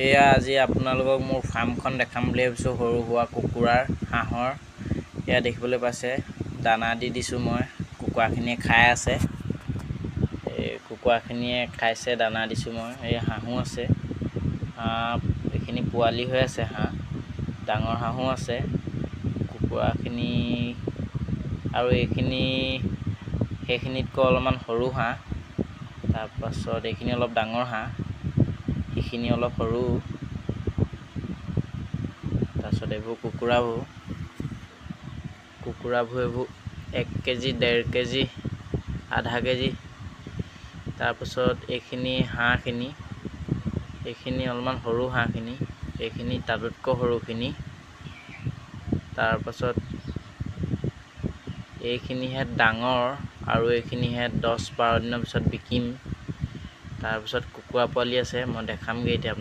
এয়া আজি আপোনালোকক মোৰ ফাৰ্মখন দেখাম বুলি ভাবিছোঁ, সৰু সুৰা কুকুৰাৰ হাঁহৰ। এয়া দেখিবলৈ পাইছে, দানা দি দিছোঁ মই। কুকুৰাখিনিয়ে খাই আছে, এই কুকুৰাখিনিয়ে খাইছে, দানা দিছোঁ মই। এই হাঁহো আছে, হাঁহ এইখিনি পোৱালি হৈ আছে। হাঁহ ডাঙৰ হাঁহো আছে। কুকুৰাখিনি আৰু সেইখিনিতকৈ অলপমান সৰু হাঁহ। তাৰপাছত এইখিনি অলপ ডাঙৰ হাঁহ, সেইখিনি অলপ সৰু। তাৰপাছত এইবোৰ কুকুৰাবোৰ এইবোৰ 1 কেজি, 1.5 কেজি, আধা কেজি। তাৰপাছত এইখিনি হাঁহখিনি, এইখিনি অলপমান সৰু হাঁহখিনি, এইখিনি তাতোতকৈ সৰুখিনি। তাৰপাছত এইখিনিহে ডাঙৰ, আৰু এইখিনিহে 10-12 দিনৰ পিছত বিকিম। তাৰপিছত কুকুৰা পোৱালি আছে, মই দেখামগৈ এতিয়া আপোনাক।